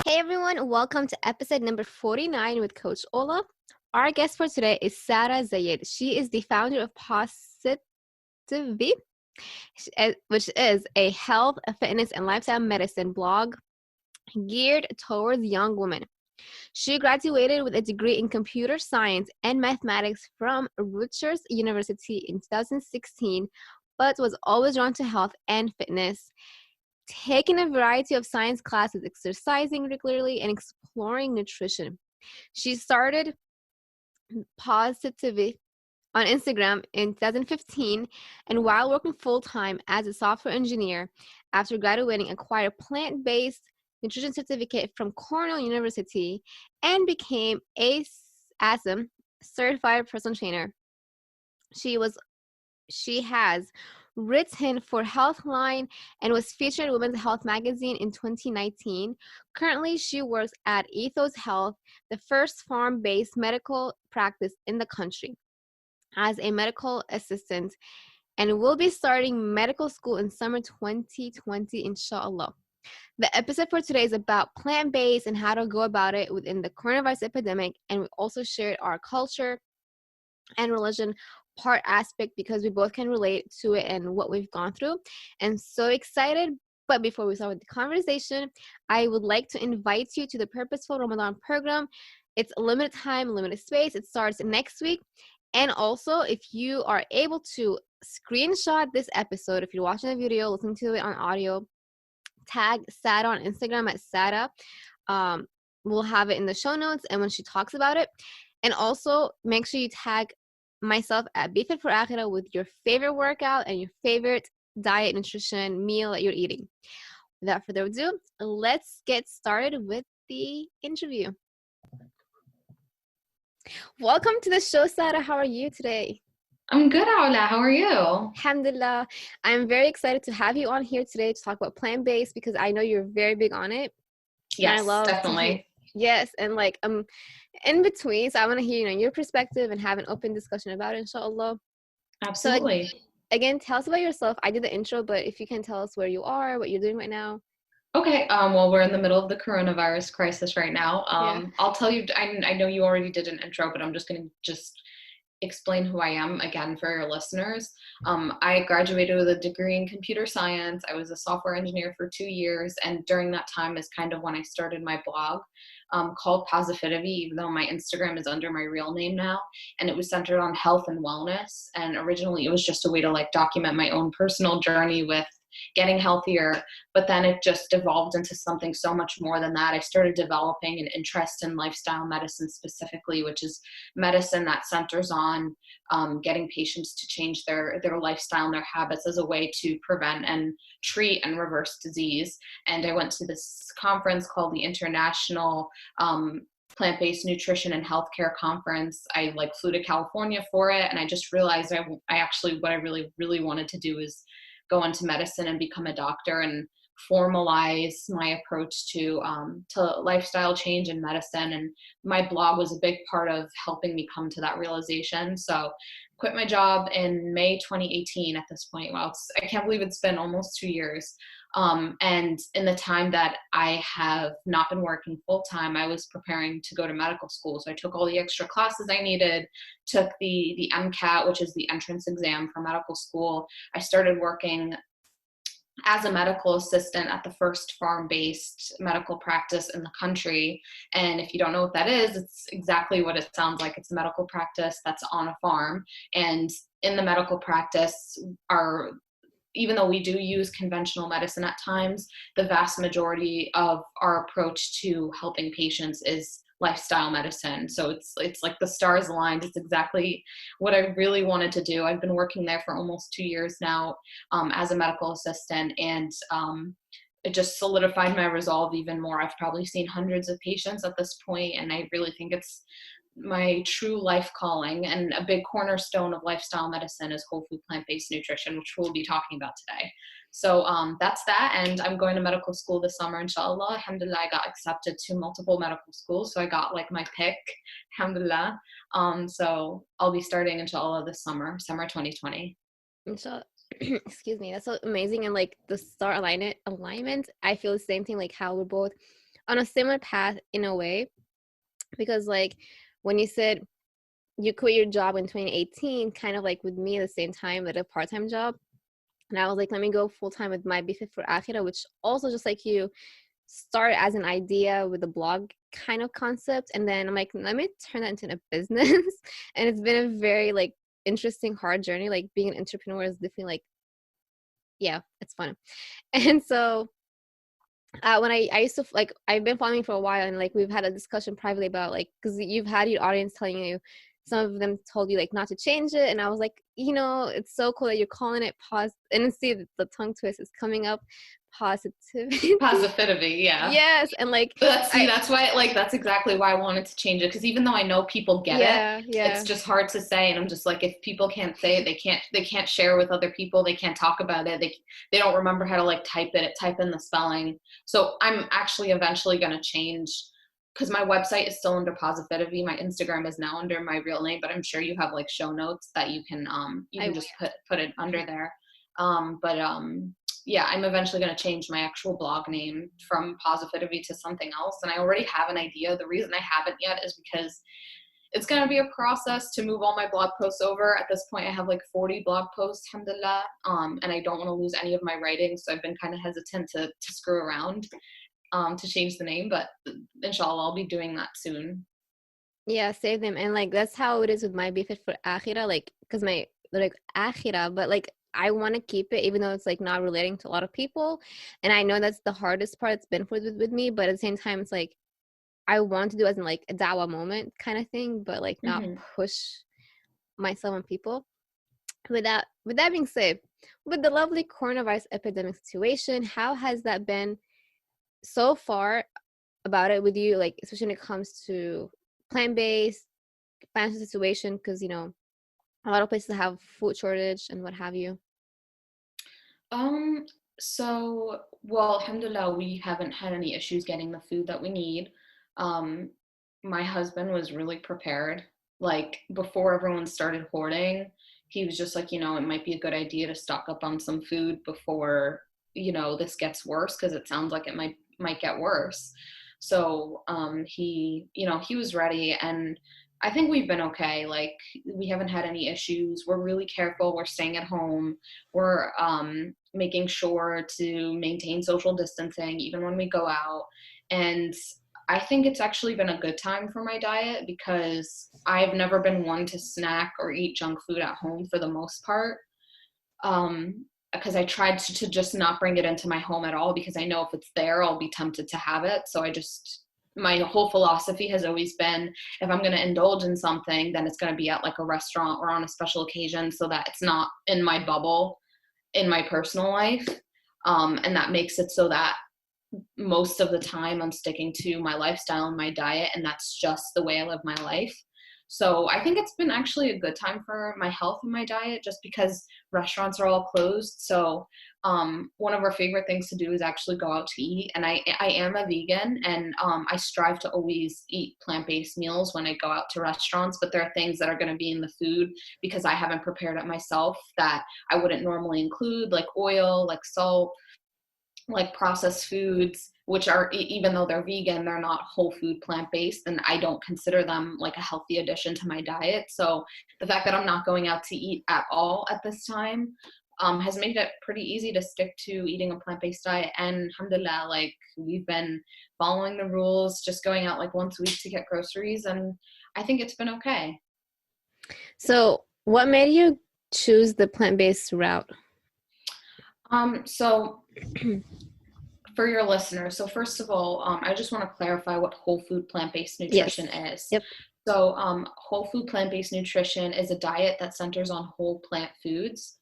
Hey everyone, welcome to episode number 49 with Coach Ola. Our guest for today is Sara Zayed. She is the founder of Positivity, which is a health, fitness, and lifestyle medicine blog geared towards young women. She graduated with a degree in computer science and mathematics from Rutgers University in 2016, but was always drawn to health and fitness, taking a variety of science classes, exercising regularly, and exploring nutrition. She started Positivity on Instagram in 2015, and while working full-time as a software engineer, after graduating, acquired a plant-based nutrition certificate from Cornell University and became a ASM certified personal trainer. She has written for Healthline and was featured in Women's Health magazine in 2019. Currently, she works at Ethos Health, the first farm-based medical practice in the country, as a medical assistant, and will be starting medical school in summer 2020, inshallah. The episode for today is about plant-based and how to go about it within the coronavirus epidemic, and we also shared our culture and religion part aspect because we both can relate to it and what we've gone through. And so excited. But before we start with the conversation, I would like to invite you to the Purposeful Ramadan program. It's a limited time, limited space. It starts next week. And also, if you are able to screenshot this episode, if you're watching the video, listening to it on audio, tag Sara on Instagram at Sara. We'll have it in the show notes and when she talks about it. And also, make sure you tag myself at Be Fit for Akhira with your favorite workout and your favorite diet, nutrition, meal that you're eating. Without further ado, let's get started with the interview. Welcome to the show, Sara. How are you today? I'm good, Ola. How are you? Alhamdulillah. I'm very excited to have you on here today to talk about plant-based because I know you're very big on it. Yes, I love definitely. Yes, and like in between, so I want to hear your perspective and have an open discussion about it, inshallah. Absolutely. So again, tell us about yourself. I did the intro, but if you can tell us where you are, what you're doing right now. Okay. Well, we're in the middle of the coronavirus crisis right now. Yeah. I'll tell you. I know you already did an intro, but I'm just going to explain who I am again for your listeners. I graduated with a degree in computer science. I was a software engineer for 2 years, and during that time is kind of when I started my blog called Positivity, even though my Instagram is under my real name now, and it was centered on health and wellness. And originally, it was just a way to document my own personal journey with getting healthier, but then it just evolved into something so much more than that. I started developing an interest in lifestyle medicine specifically, which is medicine that centers on getting patients to change their lifestyle and their habits as a way to prevent and treat and reverse disease. And I went to this conference called the International Plant-Based Nutrition and Healthcare Conference. I flew to California for it, and I just realized I actually, what I really wanted to do is go into medicine and become a doctor and formalize my approach to lifestyle change in medicine. And my blog was a big part of helping me come to that realization. So quit my job in May 2018 at this point. Wow, I can't believe it's been almost 2 years. And in the time that I have not been working full time, I was preparing to go to medical school. So I took all the extra classes I needed, took the MCAT, which is the entrance exam for medical school. I started working as a medical assistant at the first farm-based medical practice in the country. And if you don't know what that is, it's exactly what it sounds like. It's a medical practice that's on a farm. And in the medical practice, even though we do use conventional medicine at times, the vast majority of our approach to helping patients is lifestyle medicine. So it's like the stars aligned. It's exactly what I really wanted to do. I've been working there for almost 2 years now as a medical assistant, and it just solidified my resolve even more. I've probably seen hundreds of patients at this point, and I really think it's my true life calling. And a big cornerstone of lifestyle medicine is whole food plant-based nutrition, which we'll be talking about today. So that's that. And I'm going to medical school this summer, inshallah. Alhamdulillah, I got accepted to multiple medical schools. So I got my pick, alhamdulillah. So I'll be starting, inshallah, this summer 2020. Inshallah. Excuse me. That's so amazing. And the star alignment, I feel the same thing, how we're both on a similar path in a way, because like when you said you quit your job in 2018, kind of like with me at the same time with a part-time job. And I was like, let me go full-time with my Be Fit for Akhira, which also just like you started as an idea with a blog kind of concept. And then I'm like, let me turn that into a business. And it's been a very like interesting, hard journey. Like being an entrepreneur is definitely like, yeah, it's fun. And so when I used to like, I've been following for a while, and like we've had a discussion privately about like, because you've had your audience telling you, some of them told you like not to change it, and I was like, it's so cool that you're calling it and see the tongue twist is coming up, positivity. Positivity, yeah. Yes, and like But see, I that's why, like, that's exactly why I wanted to change it. Because even though I know people get it, yeah, it's yeah, just hard to say. And I'm just like, if people can't say it, they can't share with other people. They can't talk about it. They don't remember how to like type in the spelling. So I'm actually eventually going to change, because my website is still under Positivity. My Instagram is now under my real name, but I'm sure you have like show notes that you I can just put it under there. But yeah, I'm eventually going to change my actual blog name from Positivity to something else. And I already have an idea. The reason I haven't yet is because it's going to be a process to move all my blog posts over. At this point, I have like 40 blog posts, alhamdulillah, and I don't want to lose any of my writing. So I've been kind of hesitant to screw around to change the name. But inshallah, I'll be doing that soon. yeah, save them. And like that's how it is with my Be Fit for Akhira, like because my like Akhira, but like I want to keep it even though it's like not relating to a lot of people. And I know that's the hardest part it's been for with me, but at the same time it's like I want to do as in like a dawa moment kind of thing, but like not Mm-hmm. push myself on people. With that being said, with the lovely coronavirus epidemic situation, how has that been so far about it with you, like especially when it comes to plant-based financial situation? Because a lot of places have food shortage and what have you. Um, well, alhamdulillah, we haven't had any issues getting the food that we need. Um, my husband was really prepared. Like before everyone started hoarding, he was just like, it might be a good idea to stock up on some food before, this gets worse, because it sounds like it might get worse. So, he was ready, and I think we've been okay. Like we haven't had any issues. We're really careful. We're staying at home. We're making sure to maintain social distancing even when we go out. And I think it's actually been a good time for my diet, because I've never been one to snack or eat junk food at home for the most part. Because I tried to just not bring it into my home at all, because I know if it's there, I'll be tempted to have it. So my whole philosophy has always been, if I'm going to indulge in something, then it's going to be at like a restaurant or on a special occasion, so that it's not in my bubble in my personal life. And that makes it so that most of the time I'm sticking to my lifestyle and my diet, and that's just the way I live my life. So I think it's been actually a good time for my health and my diet, just because restaurants are all closed. So one of our favorite things to do is actually go out to eat. And I am a vegan, and I strive to always eat plant-based meals when I go out to restaurants. But there are things that are going to be in the food, because I haven't prepared it myself, that I wouldn't normally include, like oil, like salt, like processed foods, which are, even though they're vegan, they're not whole food plant-based, and I don't consider them like a healthy addition to my diet. So the fact that I'm not going out to eat at all at this time has made it pretty easy to stick to eating a plant-based diet. And alhamdulillah, like we've been following the rules, just going out like once a week to get groceries, and I think it's been okay. So what made you choose the plant-based route? So for your listeners, so first of all, I just want to clarify what whole food plant-based Yes. nutrition is. Yep. So, whole food plant-based nutrition is a diet that centers on whole plant foods,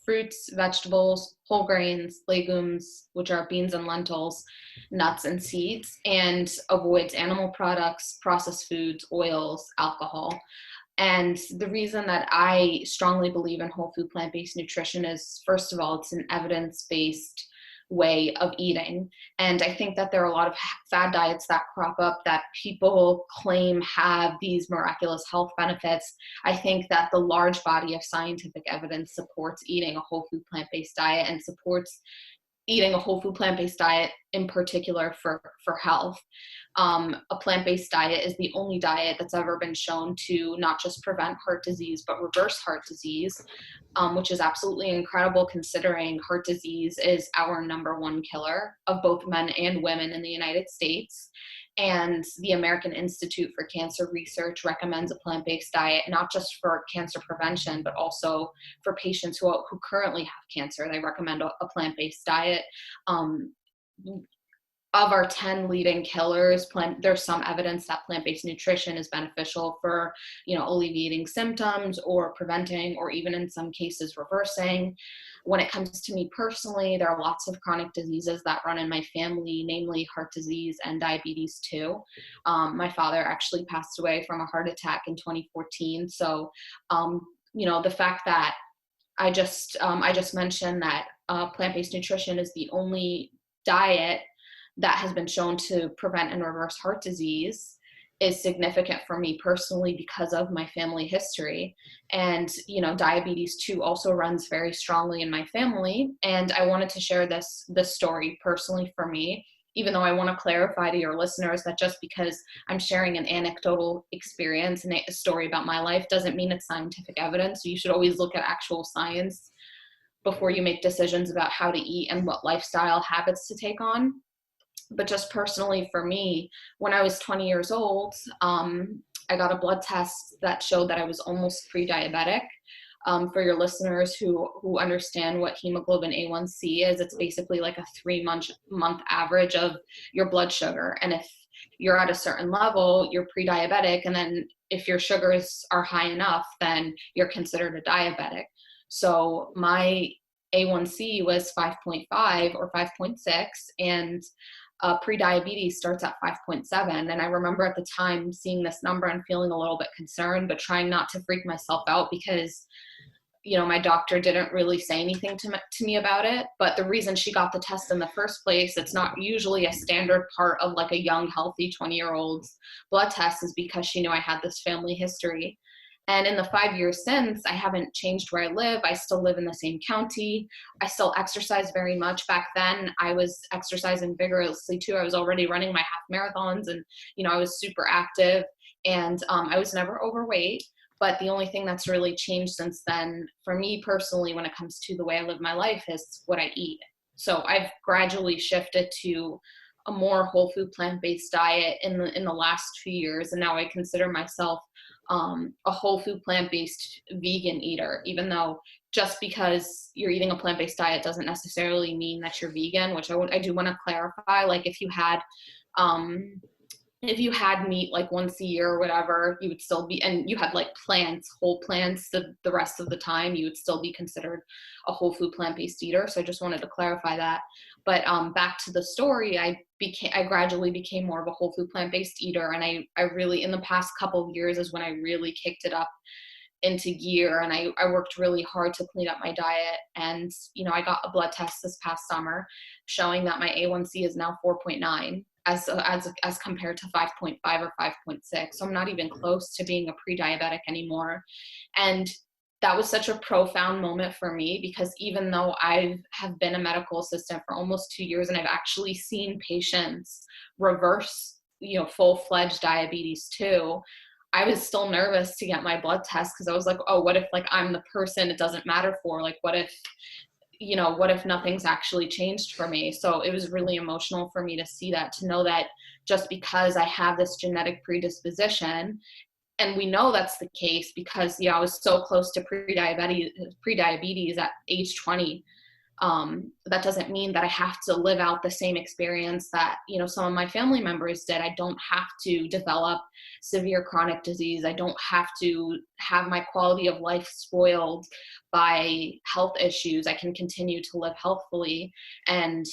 fruits, vegetables, whole grains, legumes, which are beans and lentils, nuts and seeds, and avoids animal products, processed foods, oils, alcohol. And the reason that I strongly believe in whole food plant-based nutrition is, first of all, it's an evidence-based way of eating. And I think that there are a lot of fad diets that crop up that people claim have these miraculous health benefits. I think that the large body of scientific evidence supports eating a whole food plant-based diet, and supports eating a whole food plant-based diet in particular for health. A plant-based diet is the only diet that's ever been shown to not just prevent heart disease, but reverse heart disease, which is absolutely incredible considering heart disease is our number one killer of both men and women in the United States. And the American Institute for Cancer Research recommends a plant-based diet, not just for cancer prevention, but also for patients who currently have cancer. They recommend a plant-based diet. Of our 10 leading killers, there's some evidence that plant-based nutrition is beneficial for, alleviating symptoms or preventing, or even in some cases reversing. When it comes to me personally, there are lots of chronic diseases that run in my family, namely heart disease and diabetes too. My father actually passed away from a heart attack in 2014. So, the fact that I just mentioned that plant-based nutrition is the only diet that has been shown to prevent and reverse heart disease is significant for me personally because of my family history. And, diabetes too also runs very strongly in my family. And I wanted to share this story personally for me, even though I want to clarify to your listeners that just because I'm sharing an anecdotal experience and a story about my life doesn't mean it's scientific evidence. So you should always look at actual science before you make decisions about how to eat and what lifestyle habits to take on. But just personally for me, when I was 20 years old, I got a blood test that showed that I was almost pre-diabetic. For your listeners who understand what hemoglobin A1C is, it's basically like a 3-month average of your blood sugar. And if you're at a certain level, you're pre-diabetic. And then if your sugars are high enough, then you're considered a diabetic. So my A1C was 5.5 or 5.6, and pre-diabetes starts at 5.7. And I remember at the time seeing this number and feeling a little bit concerned, but trying not to freak myself out because, my doctor didn't really say anything to me about it. But the reason she got the test in the first place, it's not usually a standard part of like a young, healthy 20-year-old's blood test, is because she knew I had this family history. And in the 5 years since, I haven't changed where I live. I still live in the same county. I still exercise very much. Back then, I was exercising vigorously too. I was already running my half marathons, and, I was super active, and I was never overweight. But the only thing that's really changed since then, for me personally, when it comes to the way I live my life, is what I eat. So I've gradually shifted to a more whole food plant-based diet in the last few years. And now I consider myself a whole food plant-based vegan eater, even though just because you're eating a plant-based diet doesn't necessarily mean that you're vegan, which I do want to clarify. Like if you had meat like once a year or whatever, you would still be, and you had like whole plants the rest of the time, you would still be considered a whole food plant-based eater. So I just wanted to clarify that. But back to the story, I gradually became more of a whole food plant-based eater. And I really, in the past couple of years is when I really kicked it up into gear, and I worked really hard to clean up my diet. And, I got a blood test this past summer showing that my A1C is now 4.9 as compared to 5.5 or 5.6. So I'm not even close to being a pre-diabetic anymore. And that was such a profound moment for me, because even though I have been a medical assistant for almost 2 years and I've actually seen patients reverse, full-fledged diabetes too, I was still nervous to get my blood test, because I was like, oh, what if like I'm the person it doesn't matter for? Like, what if nothing's actually changed for me? So it was really emotional for me to see that, to know that just because I have this genetic predisposition, and we know that's the case because, I was so close to pre-diabetes at age 20. That doesn't mean that I have to live out the same experience that, some of my family members did. I don't have to develop severe chronic disease. I don't have to have my quality of life spoiled by health issues. I can continue to live healthfully. And,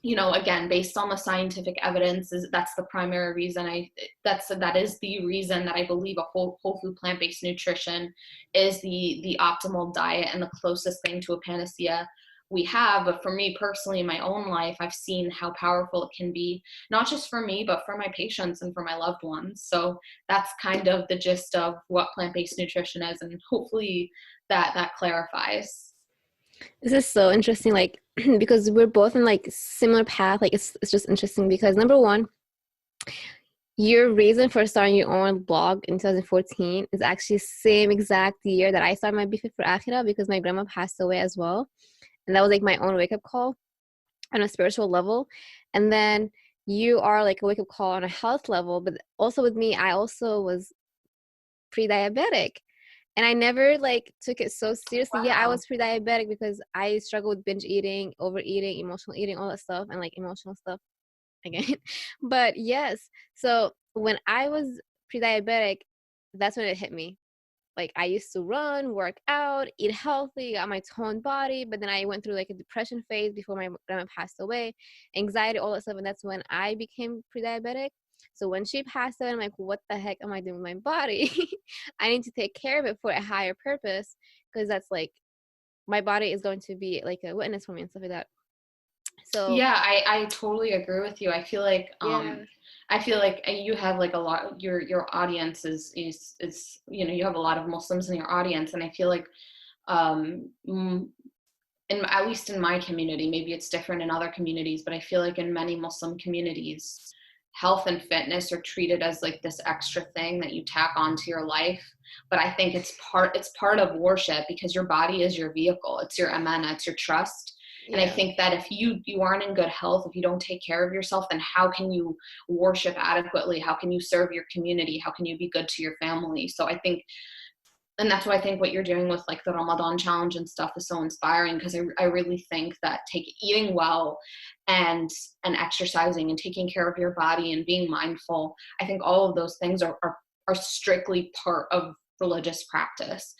again, based on the scientific evidence, that's the primary reason that is the reason that I believe a whole food plant-based nutrition is the optimal diet and the closest thing to a panacea we have. But for me personally, in my own life, I've seen how powerful it can be, not just for me, but for my patients and for my loved ones. So that's kind of the gist of what plant-based nutrition is, and hopefully that clarifies. This is so interesting, like because we're both in like similar path. Like it's just interesting because number one, your reason for starting your own blog in 2014 is actually same exact year that I started my Be Fit for Akhira because my grandma passed away as well. And that was like my own wake up call on a spiritual level. And then you are like a wake up call on a health level. But also with me, I also was pre-diabetic. And I never like took it so seriously. Yeah, I Wow. was pre-diabetic because I struggled with binge eating, overeating, emotional eating, all that stuff, and like emotional stuff again. But yes, so when I was pre-diabetic, that's when it hit me. Like I used to run, work out, eat healthy, got my toned body, but then I went through like a depression phase before my grandma passed away, anxiety, all that stuff, and that's when I became pre-diabetic. So when she passed away, I'm like, what the heck am I doing with my body? I need to take care of it for a higher purpose because that's like my body is going to be like a witness for me and stuff like that. So Yeah, I totally agree with you. yeah, I feel like you have like a lot your audience is you know, you have a lot of Muslims in your audience, and I feel like um in at least in my community, maybe it's different in other communities, but I feel like in many Muslim communities, health and fitness are treated as like this extra thing that you tack onto your life. But I think it's part of worship because your body is your vehicle. It's your amana, it's your trust. And I yeah. think that if you aren't in good health, if you don't take care of yourself, then how can you worship adequately? How can you serve your community? How can you be good to your family? So I think, and that's why I think what you're doing with like the Ramadan challenge and stuff is so inspiring, because I really think that eating well and exercising and taking care of your body and being mindful, I think all of those things are strictly part of religious practice.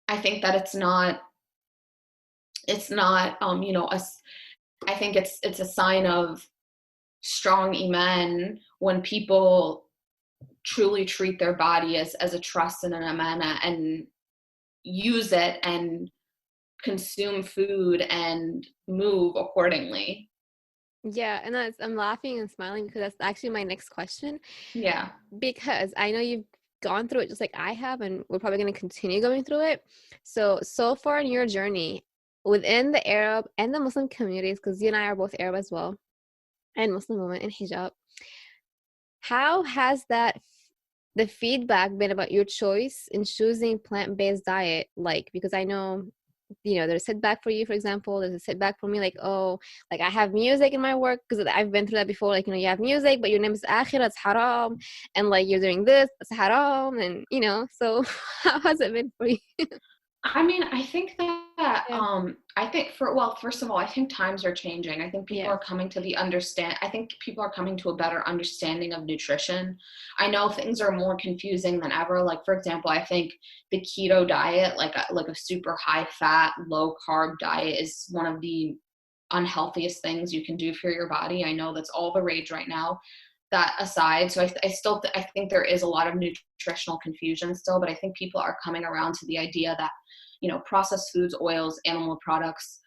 I think that it's not you know, I think it's a sign of strong iman when people truly treat their body as a trust and an amana, and use it and consume food and move accordingly. Yeah, and I'm laughing and smiling because that's actually my next question. Yeah. Because I know you've gone through it just like I have, and we're probably going to continue going through it. So far in your journey within the Arab and the Muslim communities, because you and I are both Arab as well, and Muslim women in hijab, how has the feedback been about your choice in choosing plant-based diet? Like, because I know there's a setback for you, for example. There's a setback for me, like, oh, like I have music in my work because I've been through that before. Like, you have music, but your name is Akhira, it's haram. And like you're doing this, it's haram. And, so how has it been for you? I mean, I think that Yeah. I think for well, first of all, I think times are changing. I think people Yeah. are coming to I think people are coming to a better understanding of nutrition. I know things are more confusing than ever. Like for example, I think the keto diet, like a super high fat, low carb diet, is one of the unhealthiest things you can do for your body. I know that's all the rage right now. That aside, so I think there is a lot of nutritional confusion still, but I think people are coming around to the idea that, you know, processed foods, oils, animal products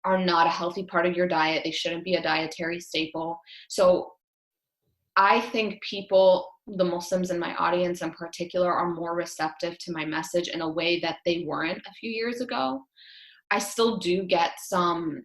are not a healthy part of your diet. They shouldn't be a dietary staple. So I think people, the Muslims in my audience in particular, are more receptive to my message in a way that they weren't a few years ago. I still do get some,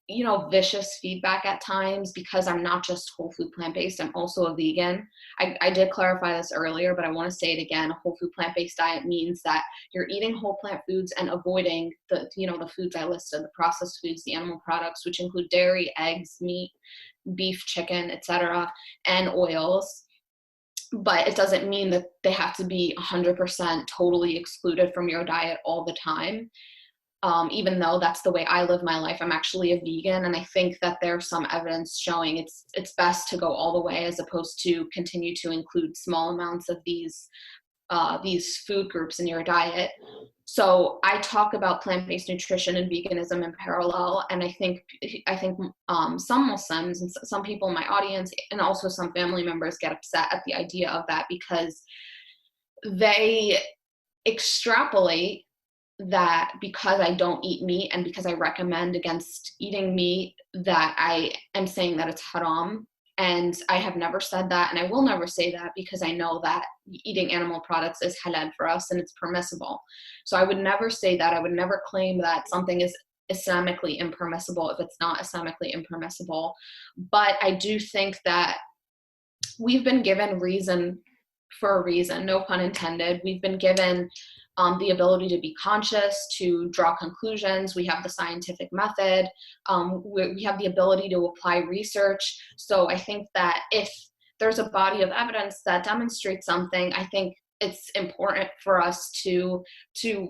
you know, vicious feedback at times because I'm not just whole food plant-based, I'm also a vegan. I did clarify this earlier, but I want to say it again. A whole food plant-based diet means that you're eating whole plant foods and avoiding the foods I listed, the processed foods, the animal products, which include dairy, eggs, meat, beef, chicken, etc., and oils. But it doesn't mean that they have to be 100% totally excluded from your diet all the time. Even though that's the way I live my life, I'm actually a vegan, and I think that there's some evidence showing it's best to go all the way as opposed to continue to include small amounts of these food groups in your diet. So I talk about plant-based nutrition and veganism in parallel, and I think some Muslims and some people in my audience and also some family members get upset at the idea of that because they extrapolate that because I don't eat meat and because I recommend against eating meat, that I am saying that it's haram. And I have never said that, and I will never say that, because I know that eating animal products is halal for us and it's permissible. So I would never say that. I would never claim that something is Islamically impermissible if it's not Islamically impermissible. But I do think that we've been given reason for a reason, no pun intended. We've been given the ability to be conscious, to draw conclusions. We have the scientific method. We have the ability to apply research. So I think that if there's a body of evidence that demonstrates something, I think it's important for us to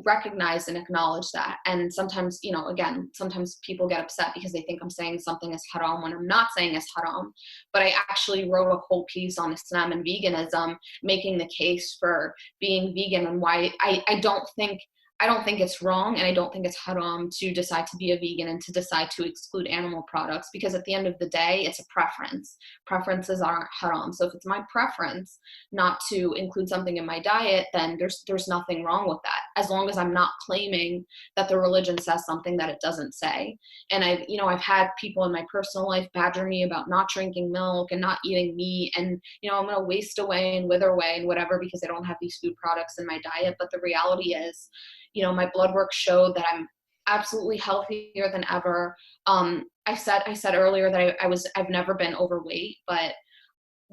recognize and acknowledge that. And sometimes, again, sometimes people get upset because they think I'm saying something is haram when I'm not saying it's haram. But I actually wrote a whole piece on Islam and veganism, making the case for being vegan and why I don't think it's wrong, and I don't think it's haram to decide to be a vegan and to decide to exclude animal products, because at the end of the day, it's a preference. Preferences aren't haram. So if it's my preference not to include something in my diet, then there's nothing wrong with that, as long as I'm not claiming that the religion says something that it doesn't say. And I've had people in my personal life badger me about not drinking milk and not eating meat, and I'm going to waste away and wither away and whatever because I don't have these food products in my diet. But the reality is, my blood work showed that I'm absolutely healthier than ever. I said earlier that I've never been overweight, but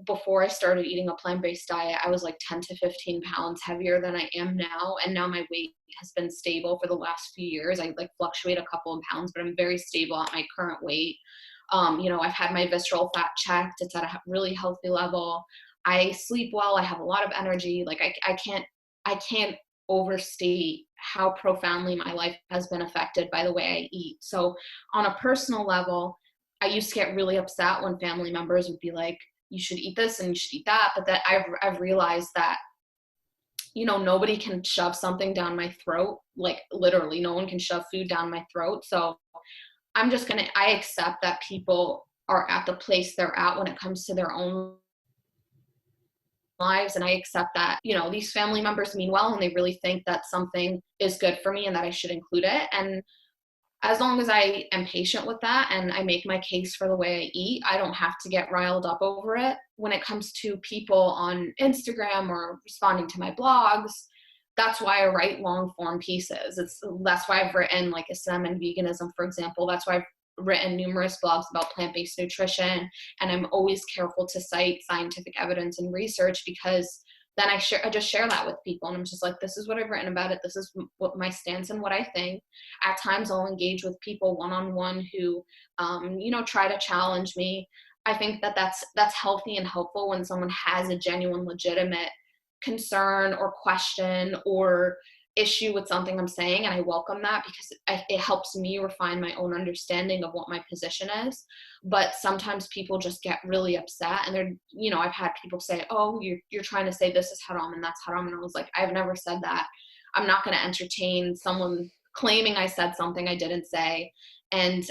before I started eating a plant-based diet, I was like 10 to 15 pounds heavier than I am now. And now my weight has been stable for the last few years. I fluctuate a couple of pounds, but I'm very stable at my current weight. I've had my visceral fat checked. It's at a really healthy level. I sleep well. I have a lot of energy. I can't overstate how profoundly my life has been affected by the way I eat. So on a personal level, I used to get really upset when family members would be like, you should eat this and you should eat that. But that I've realized that, nobody can shove something down my throat. Like literally no one can shove food down my throat. So I accept that people are at the place they're at when it comes to their own lives. And I accept that, these family members mean well and they really think that something is good for me and that I should include it. And as long as I am patient with that and I make my case for the way I eat, I don't have to get riled up over it. When it comes to people on Instagram or responding to my blogs, that's why I write long form pieces. That's why I've written like Islam and veganism, for example. That's why I've written numerous blogs about plant-based nutrition. And I'm always careful to cite scientific evidence and research, because then I just share that with people. And I'm just like, this is what I've written about it. This is what my stance and what I think. At times I'll engage with people one-on-one who, try to challenge me. I think that that's healthy and helpful when someone has a genuine, legitimate concern or question or issue with something I'm saying, and I welcome that because it helps me refine my own understanding of what my position is. But sometimes people just get really upset, and I've had people say, oh, you're trying to say this is haram and that's haram, and I was like, I've never said that. I'm not going to entertain someone claiming I said something I didn't say. And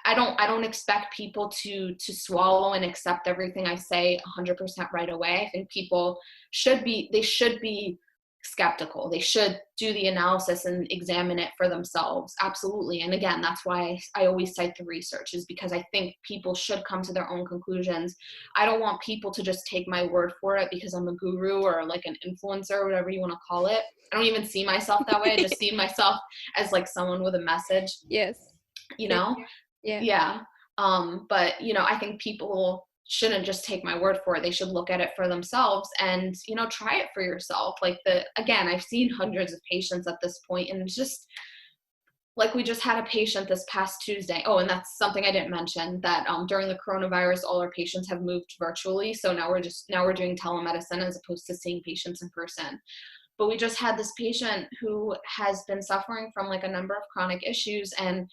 I don't expect people to swallow and accept everything I say 100% right away. I think people should be skeptical. They should do the analysis and examine it for themselves. Absolutely. And again, that's why I always cite the research, is because I think people should come to their own conclusions. I don't want people to just take my word for it because I'm a guru or like an influencer, whatever you want to call it. I don't even see myself that way. I just see myself as like someone with a message. Yes. you know Yeah. yeah. But I think people shouldn't just take my word for it. They should look at it for themselves and try it for yourself. Again, I've seen hundreds of patients at this point, and it's just like, we just had a patient this past Tuesday. Oh, and that's something I didn't mention, that during the coronavirus, all our patients have moved virtually. So now we're doing telemedicine as opposed to seeing patients in person. But we just had this patient who has been suffering from like a number of chronic issues, and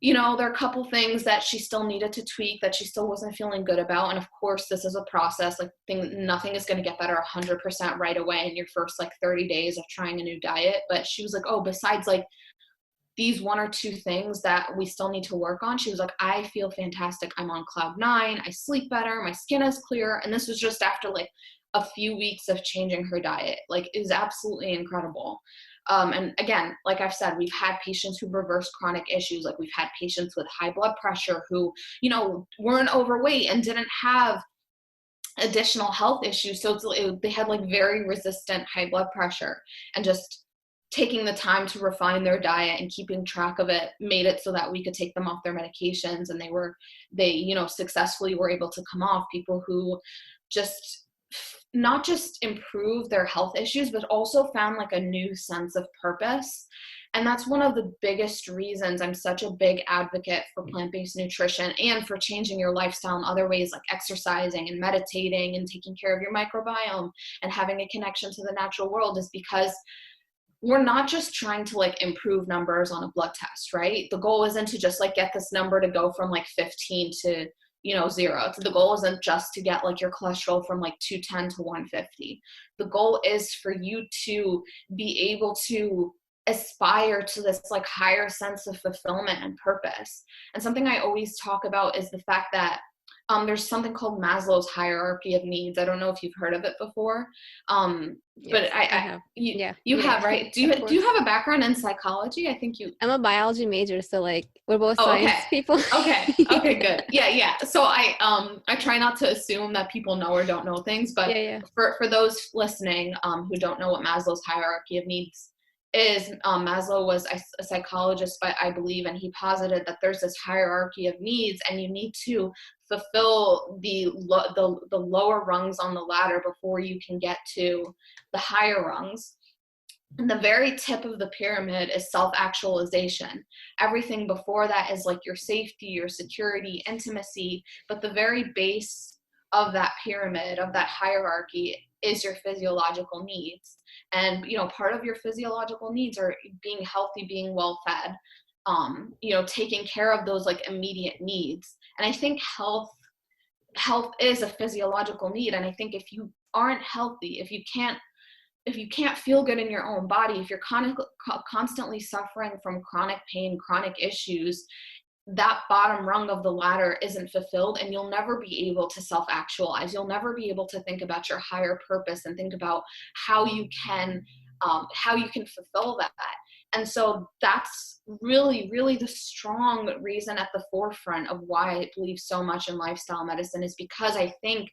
there are a couple things that she still needed to tweak, that she still wasn't feeling good about. And of course, this is a process. Nothing is going to get better 100% right away in your first 30 days of trying a new diet. But she was like, oh, besides these one or two things that we still need to work on, she was like, I feel fantastic. I'm on cloud 9. I sleep better. My skin is clear. And this was just after a few weeks of changing her diet. It is absolutely incredible. And again, like I've said, we've had patients who reverse chronic issues. Like we've had patients with high blood pressure who, you know, weren't overweight and didn't have additional health issues. So they had like very resistant high blood pressure, and just taking the time to refine their diet and keeping track of it made it so that we could take them off their medications, and they, you know, successfully were able to come off. People who just not just improved their health issues, but also found like a new sense of purpose. And that's one of the biggest reasons I'm such a big advocate for plant-based nutrition and for changing your lifestyle in other ways, like exercising and meditating and taking care of your microbiome and having a connection to the natural world, is because we're not just trying to like improve numbers on a blood test, right? The goal isn't to just like get this number to go from like 15 to, you know, 0. So the goal isn't just to get like your cholesterol from like 210 to 150. The goal is for you to be able to aspire to this like higher sense of fulfillment and purpose. And something I always talk about is the fact that there's something called Maslow's hierarchy of needs. I don't know if you've heard of it before, Yes, but I have. Yeah, you yeah, have, right? of Do you course. have a background in psychology? I think you. I'm a biology major, so like we're both Oh, okay. science people. Okay, good. Yeah. So I try not to assume that people know or don't know things, but Yeah, yeah. for those listening who don't know what Maslow's hierarchy of needs is, Maslow was a psychologist, but I believe, and he posited that there's this hierarchy of needs, and you need to fulfill the lower rungs on the ladder before you can get to the higher rungs. And the very tip of the pyramid is self-actualization. Everything before that is like your safety, your security, intimacy, but the very base of that pyramid, of that hierarchy, is your physiological needs. And, you know, part of your physiological needs are being healthy, being well fed, you know, taking care of those like immediate needs. And I think health is a physiological need. And I think if you aren't healthy, if you can't feel good in your own body, if you're constantly suffering from chronic pain, chronic issues, that bottom rung of the ladder isn't fulfilled, and you'll never be able to self-actualize. You'll never be able to think about your higher purpose and think about how you can fulfill that. And so that's really, really the strong reason at the forefront of why I believe so much in lifestyle medicine, is because I think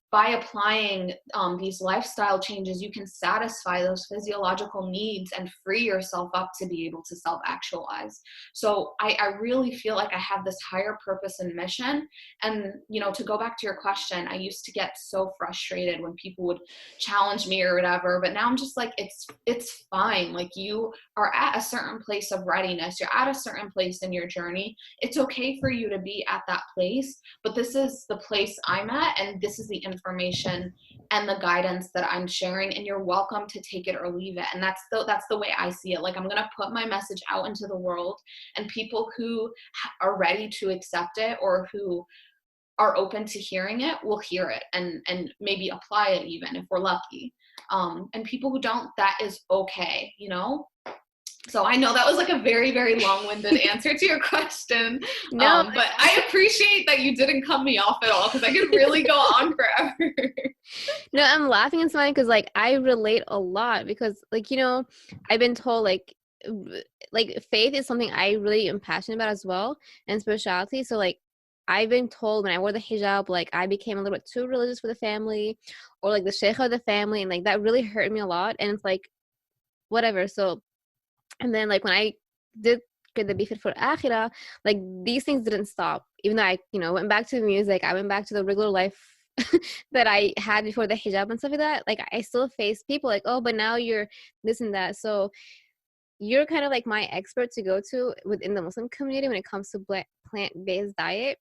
by applying these lifestyle changes, you can satisfy those physiological needs and free yourself up to be able to self-actualize. So I really feel like I have this higher purpose and mission. And, you know, to go back to your question, I used to get so frustrated when people would challenge me or whatever, but now I'm just like, it's fine. Like, you are at a certain place of readiness. You're at a certain place in your journey. It's okay for you to be at that place, but this is the place I'm at, and this is the information and the guidance that I'm sharing, and you're welcome to take it or leave it. And that's the way I see it. Like, I'm going to put my message out into the world, and people who are ready to accept it or who are open to hearing it will hear it and maybe apply it, even if we're lucky. And people who don't, that is okay, you know? So I know that was like a very, very long-winded answer to your question. No, But I appreciate that you didn't cut me off at all, because I could really go on forever. no, I'm laughing and smiling because like I relate a lot because like, you know, I've been told like faith is something I really am passionate about as well, and spirituality. So like I've been told when I wore the hijab, like I became a little bit too religious for the family, or like the sheikh of the family, and like that really hurt me a lot. And it's like whatever. So, and then like when I did get the befit for akhirah, like these things didn't stop. Even though I, you know, went back to the music, I went back to the regular life that I had before the hijab and stuff like that. Like I still face people like, oh, but now you're this and that. So you're kind of like my expert to go to within the Muslim community when it comes to plant-based diet.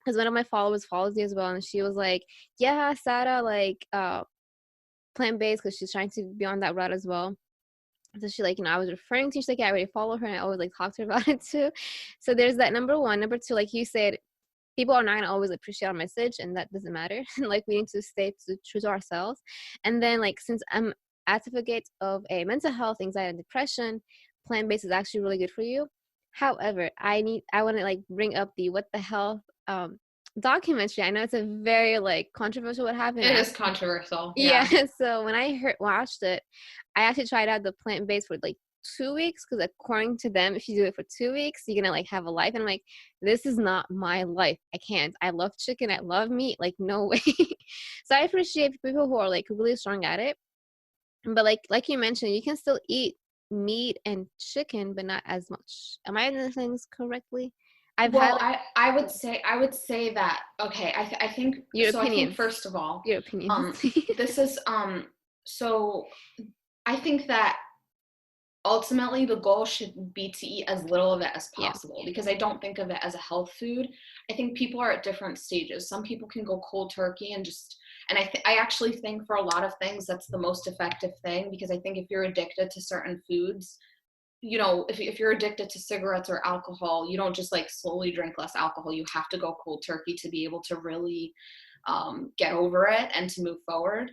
Because one of my followers follows you as well, and she was like, yeah, Sara, like plant-based, because she's trying to be on that route as well. So she like, you know, I was referring to, she's like, yeah, I already follow her, and I always like talk to her about it too. So there's that, number one. Number two, like you said, people are not going to always appreciate our message, and that doesn't matter. Like we need to stay true to ourselves. And then like, since I'm advocate of a mental health, anxiety, and depression, plant-based is actually really good for you. However, I want to like bring up the what the health documentary. I know it's a very like controversial what happened. It is controversial. Yeah. Yeah. So when I watched it, I actually tried out the plant-based for like 2 weeks because according to them, if you do it for 2 weeks, you're gonna like have a life. And I'm like, this is not my life. I can't. I love chicken. I love meat. Like no way. So I appreciate people who are like really strong at it. But like you mentioned, you can still eat meat and chicken, but not as much. Am I doing things correctly? I've had Well, like I would say that, okay, I think, your so I think opinions. first of all, Your opinions. this is, so I think that ultimately the goal should be to eat as little of it as Yeah, possible, because I don't think of it as a health food. I think people are at different stages. Some people can go cold turkey and just, and I actually think for a lot of things that's the most effective thing, because I think if you're addicted to certain foods, you know, if you're addicted to cigarettes or alcohol, you don't just like slowly drink less alcohol. You have to go cold turkey to be able to really get over it and to move forward.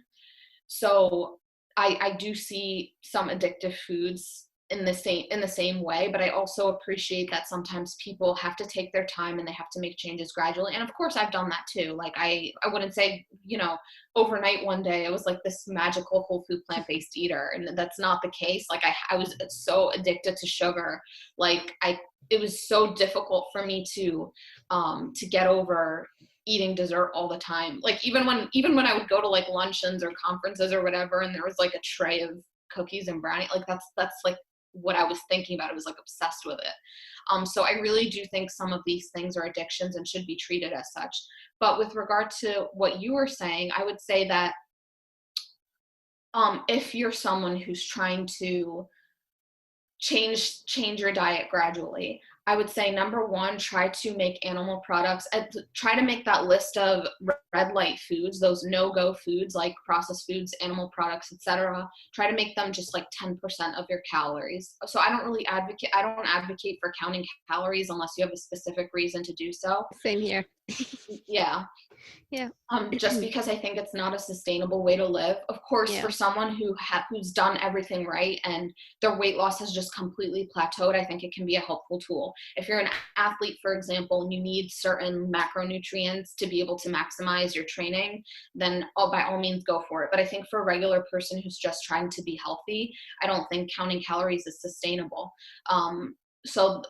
So I do see some addictive foods in the same way, but I also appreciate that sometimes people have to take their time and they have to make changes gradually. And of course I've done that too. Like I wouldn't say, you know, overnight one day I was like this magical whole food plant-based eater, and that's not the case. Like I was so addicted to sugar. Like it was so difficult for me to get over eating dessert all the time. Like even when I would go to like luncheons or conferences or whatever, and there was like a tray of cookies and brownie, like that's like what I was thinking about. I was like obsessed with it. So I really do think some of these things are addictions and should be treated as such. But with regard to what you were saying, I would say that if you're someone who's trying to change your diet gradually, I would say number one, try to make animal products, try to make that list of red light foods, those no-go foods like processed foods, animal products, etc. Try to make them just like 10% of your calories. So I don't advocate for counting calories unless you have a specific reason to do so. same here. Yeah. Yeah. Just because I think it's not a sustainable way to live. Of course, Yeah. for someone who's done everything right and their weight loss has just completely plateaued, I think it can be a helpful tool. If you're an athlete, for example, and you need certain macronutrients to be able to maximize your training, then by all means go for it. But I think for a regular person who's just trying to be healthy, I don't think counting calories is sustainable. So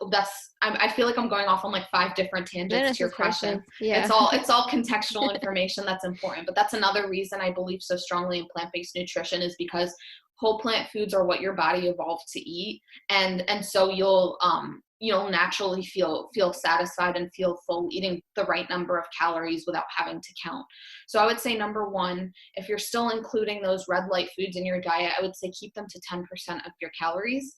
I feel like I'm going off on like 5 different No, tangents this to your is question. perfect. Yeah. It's all contextual information that's important. But that's another reason I believe so strongly in plant-based nutrition, is because whole plant foods are what your body evolved to eat, and so you'll naturally feel satisfied and feel full eating the right number of calories without having to count. So I would say number one, if you're still including those red light foods in your diet, I would say keep them to 10% of your calories.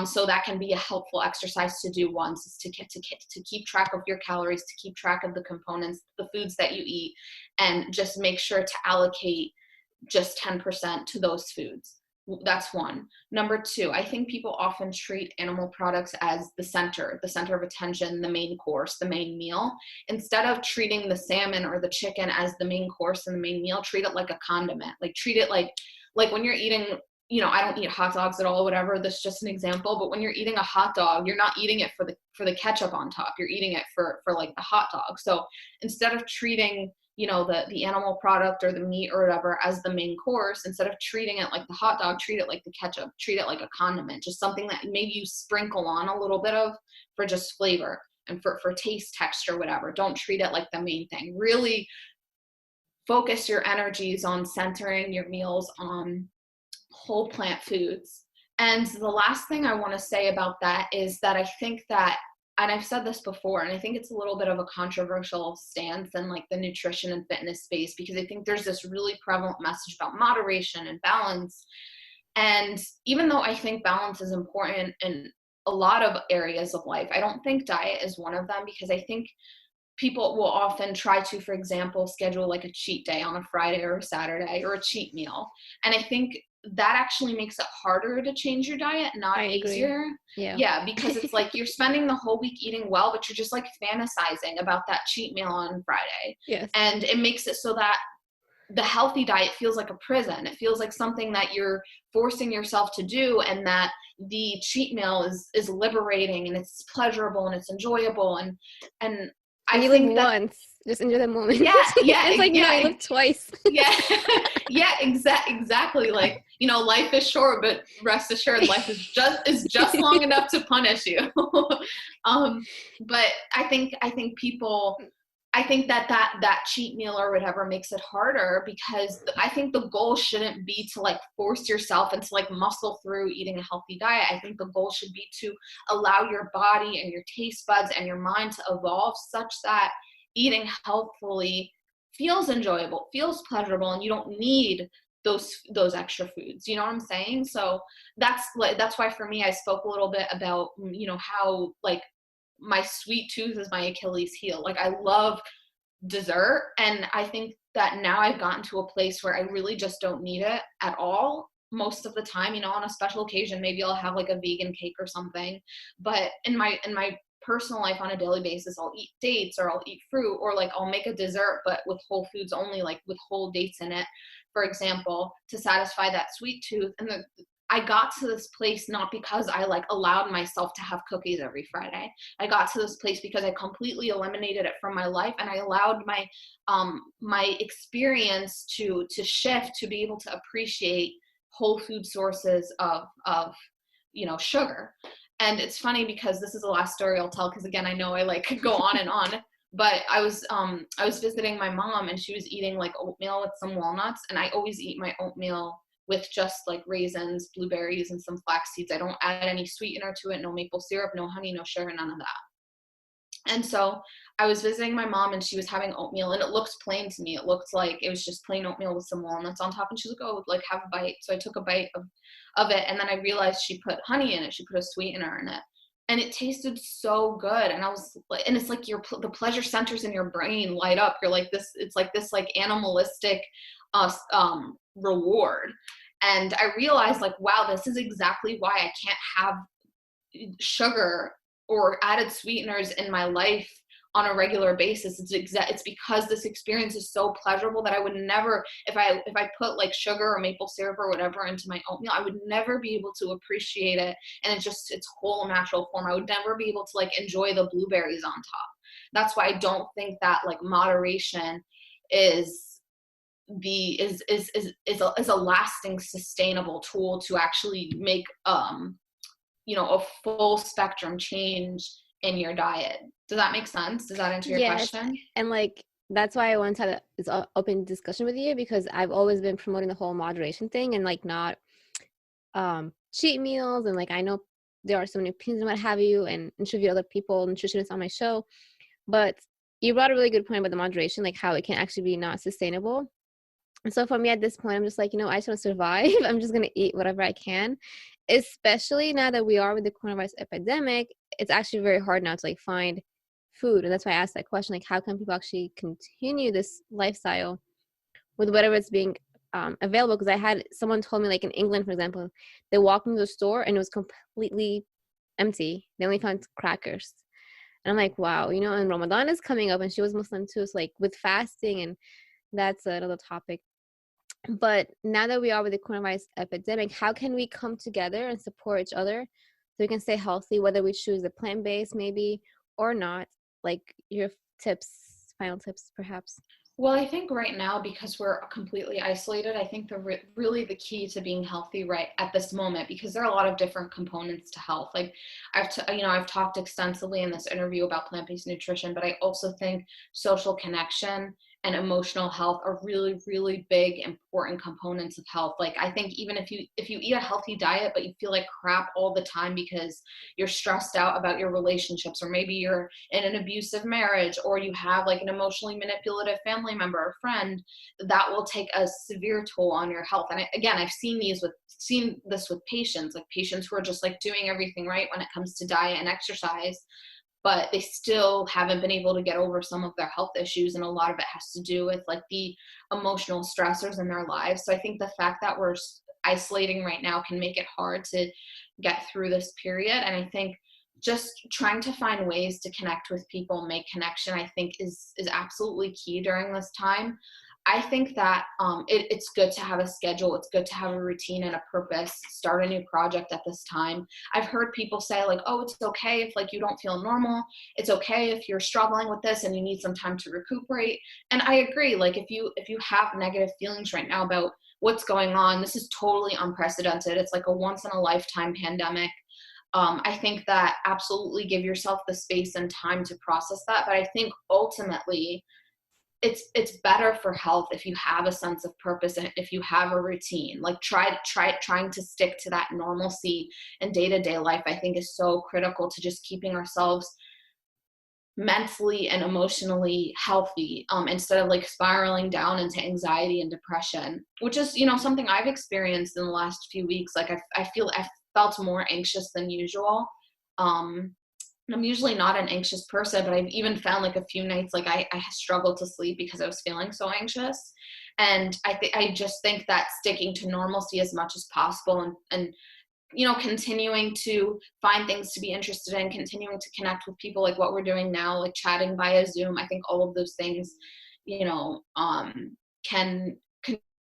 So that can be a helpful exercise to do once, is to keep track of your calories, to keep track of the components, the foods that you eat, and just make sure to allocate just 10% to those foods. That's one. Number two, I think people often treat animal products as the center of attention, the main course, the main meal. Instead of treating the salmon or the chicken as the main course and the main meal, treat it like a condiment. Like treat it like when you're eating, you know, I don't eat hot dogs at all, whatever. That's just an example. But when you're eating a hot dog, you're not eating it for the ketchup on top. You're eating it for like the hot dog. So instead of treating, you know, the animal product or the meat or whatever as the main course, instead of treating it like the hot dog, treat it like the ketchup. Treat it like a condiment, just something that maybe you sprinkle on a little bit of for just flavor and for taste, texture, whatever. Don't treat it like the main thing. Really focus your energies on centering your meals on whole plant foods. And the last thing I want to say about that is that I think that, and I've said this before, and I think it's a little bit of a controversial stance in like the nutrition and fitness space, because I think there's this really prevalent message about moderation and balance. And even though I think balance is important in a lot of areas of life, I don't think diet is one of them, because I think people will often try to, for example, schedule like a cheat day on a Friday or a Saturday, or a cheat meal. And I think that actually makes it harder to change your diet, not I agree. easier. Yeah. Yeah, because it's like you're spending the whole week eating well, but you're just like fantasizing about that cheat meal on Friday. Yes. And it makes it so that the healthy diet feels like a prison. It feels like something that you're forcing yourself to do, and that the cheat meal is liberating and it's pleasurable and it's enjoyable. And I And you live think that, once. Just enjoy the moment. yeah, yeah, It's like, no, you yeah, live twice. yeah, yeah, exactly. Like, life is short, but rest assured, life is just long enough to punish you. um, but I think people, I think that cheat meal or whatever makes it harder, because I think the goal shouldn't be to like force yourself and to like muscle through eating a healthy diet. I think the goal should be to allow your body and your taste buds and your mind to evolve such that eating healthfully feels enjoyable, feels pleasurable, and you don't need those extra foods. You know what I'm saying? So that's why for me, I spoke a little bit about how like my sweet tooth is my Achilles heel. Like, I love dessert, and I think that now I've gotten to a place where I really just don't need it at all most of the time. On a special occasion, maybe I'll have like a vegan cake or something, but in my personal life on a daily basis, I'll eat dates, or I'll eat fruit, or like I'll make a dessert but with whole foods only, like with whole dates in it, for example, to satisfy that sweet tooth. And I got to this place not because I like allowed myself to have cookies every Friday. I got to this place because I completely eliminated it from my life, and I allowed my experience to shift, to be able to appreciate whole food sources of sugar. And it's funny because this is the last story I'll tell, because again, I know I like go on and on. But I was visiting my mom, and she was eating like oatmeal with some walnuts, and I always eat my oatmeal with just like raisins, blueberries, and some flax seeds. I don't add any sweetener to it, no maple syrup, no honey, no sugar, none of that. And so I was visiting my mom, and she was having oatmeal, and it looked plain to me. It looked like it was just plain oatmeal with some walnuts on top. And she was like, "Oh, like have a bite." So I took a bite of it, and then I realized she put honey in it. She put a sweetener in it, and it tasted so good. And I was like, and it's like the pleasure centers in your brain light up. You're like this. It's like this like animalistic, reward. And I realized like, wow, this is exactly why I can't have sugar or added sweeteners in my life on a regular basis. It's because this experience is so pleasurable that I would never, if I put like sugar or maple syrup or whatever into my oatmeal, I would never be able to appreciate it and its whole natural form. I would never be able to like enjoy the blueberries on top. That's why I don't think that like moderation is a lasting, sustainable tool to actually make a full spectrum change in your diet. Does that make sense? Does that answer your Yes. question? And like, that's why I wanted to have this open discussion with you, because I've always been promoting the whole moderation thing, and like not cheat meals. And like, I know there are so many opinions and what have you, and interview other people, nutritionists on my show. But you brought a really good point about the moderation, like how it can actually be not sustainable. And so for me at this point, I'm just like, I just want to survive. I'm just going to eat whatever I can, especially now that we are with the coronavirus epidemic. It's actually very hard now to like find food. And that's why I asked that question, like, how can people actually continue this lifestyle with whatever it's being available? Because I had someone told me, like in England, for example, they walked into the store and it was completely empty. They only found crackers. And I'm like, wow, and Ramadan is coming up, and she was Muslim too. So like with fasting, and that's another topic. But now that we are with the coronavirus epidemic, how can we come together and support each other so we can stay healthy, whether we choose the plant-based maybe or not? Like your final tips, perhaps. Well, I think right now, because we're completely isolated, I think really the key to being healthy right at this moment, because there are a lot of different components to health. Like I've talked extensively in this interview about plant-based nutrition, but I also think social connection and emotional health are really, really big, important components of health. Like I think even if you eat a healthy diet, but you feel like crap all the time because you're stressed out about your relationships, or maybe you're in an abusive marriage, or you have like an emotionally manipulative family member or friend, that will take a severe toll on your health. And I've seen this with patients, like patients who are just like doing everything right when it comes to diet and exercise, but they still haven't been able to get over some of their health issues. And a lot of it has to do with like the emotional stressors in their lives. So I think the fact that we're isolating right now can make it hard to get through this period. And I think just trying to find ways to connect with people, make connection, I think is absolutely key during this time. I think that it's good to have a schedule. It's good to have a routine and a purpose. Start a new project at this time. I've heard people say like, oh, it's okay if like you don't feel normal. It's okay if you're struggling with this and you need some time to recuperate. And I agree. Like if you have negative feelings right now about what's going on, this is totally unprecedented. It's like a once in a lifetime pandemic. I think that absolutely give yourself the space and time to process that. But I think ultimately it's better for health if you have a sense of purpose and if you have a routine. Like trying to stick to that normalcy in day-to-day life, I think is so critical to just keeping ourselves mentally and emotionally healthy, instead of like spiraling down into anxiety and depression, which is, something I've experienced in the last few weeks. Like I felt more anxious than usual. I'm usually not an anxious person, but I've even found like a few nights like I struggled to sleep because I was feeling so anxious. And I just think that sticking to normalcy as much as possible and continuing to find things to be interested in, continuing to connect with people like what we're doing now, like chatting via Zoom. I think all of those things, can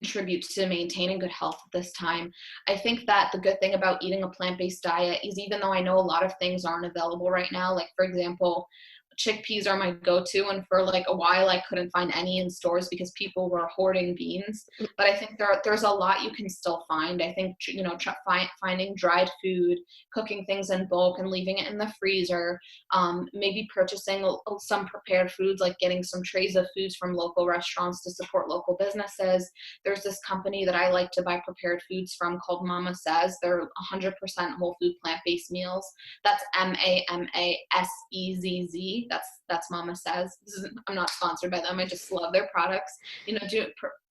contribute to maintaining good health at this time. I think that the good thing about eating a plant-based diet is, even though I know a lot of things aren't available right now, like for example, chickpeas are my go-to, and for like a while I couldn't find any in stores because people were hoarding beans. But I think there's a lot you can still find. I think finding dried food, cooking things in bulk and leaving it in the freezer, maybe purchasing some prepared foods, like getting some trays of foods from local restaurants to support local businesses. There's this company that I like to buy prepared foods from called Mama Says. They're 100% whole food plant-based meals. That's MAMASEZZ. That's Mama Says. I'm not sponsored by them. I just love their products.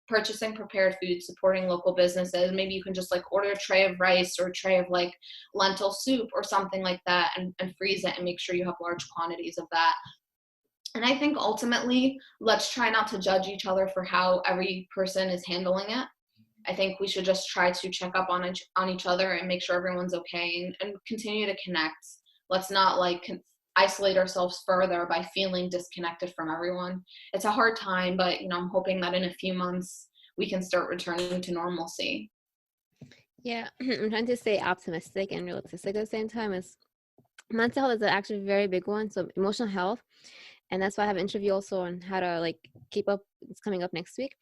Purchasing prepared food, supporting local businesses. Maybe you can just like order a tray of rice or a tray of like lentil soup or something like that, and freeze it and make sure you have large quantities of that. And I think ultimately, let's try not to judge each other for how every person is handling it. I think we should just try to check up on each other and make sure everyone's okay, and continue to connect. Let's not like isolate ourselves further by feeling disconnected from everyone. It's a hard time, but I'm hoping that in a few months we can start returning to normalcy. Yeah, I'm trying to stay optimistic and realistic at the same time. Is mental health is actually a very big one. So emotional health, and that's why I have an interview also on how to like keep up. It's coming up next week.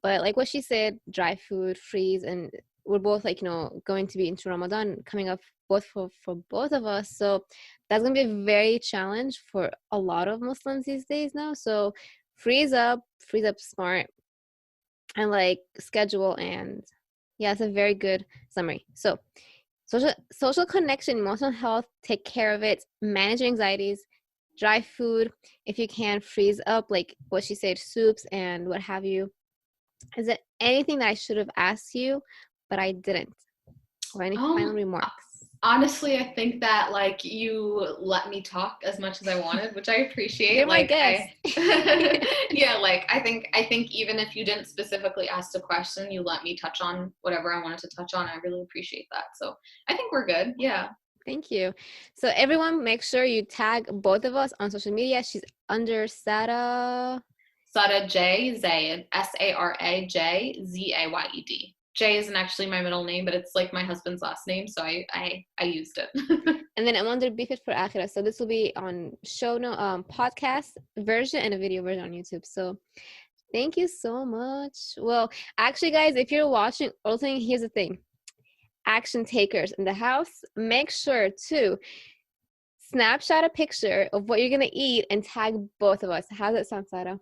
But like what she said, dry food, freeze, and we're both like, going to be into Ramadan coming up both for both of us. So that's going to be a very challenge for a lot of Muslims these days now. So freeze up smart, and like schedule. And yeah, it's a very good summary. So social connection, emotional health, take care of it, manage your anxieties, dry food. If you can, freeze up, like what she said, soups and what have you. Is there anything that I should have asked you, but I didn't? Or any final remarks? Honestly, I think that like you let me talk as much as I wanted, which I appreciate. You're my guest. Yeah, like I think even if you didn't specifically ask the question, you let me touch on whatever I wanted to touch on. I really appreciate that. So I think we're good. Yeah. Thank you. So everyone, make sure you tag both of us on social media. She's under Sara J Zayed, SaraJZayed. Jay isn't actually my middle name, but it's like my husband's last name, so I used it. And then I'm under Beef It for Akhira. So this will be on podcast version and a video version on YouTube. So thank you so much. Well, actually, guys, if you're watching, here's the thing. Action takers in the house, make sure to snapshot a picture of what you're going to eat and tag both of us. How's that sound, Sara?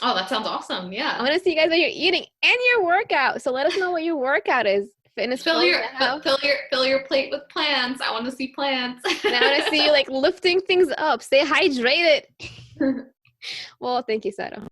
Oh, that sounds awesome. Yeah. I want to see you guys what you're eating and your workout. So let us know what your workout is. Fitness. Fill your plate with plants. I want to see plants. And I want to see you like lifting things up. Stay hydrated. Well, thank you, Sara.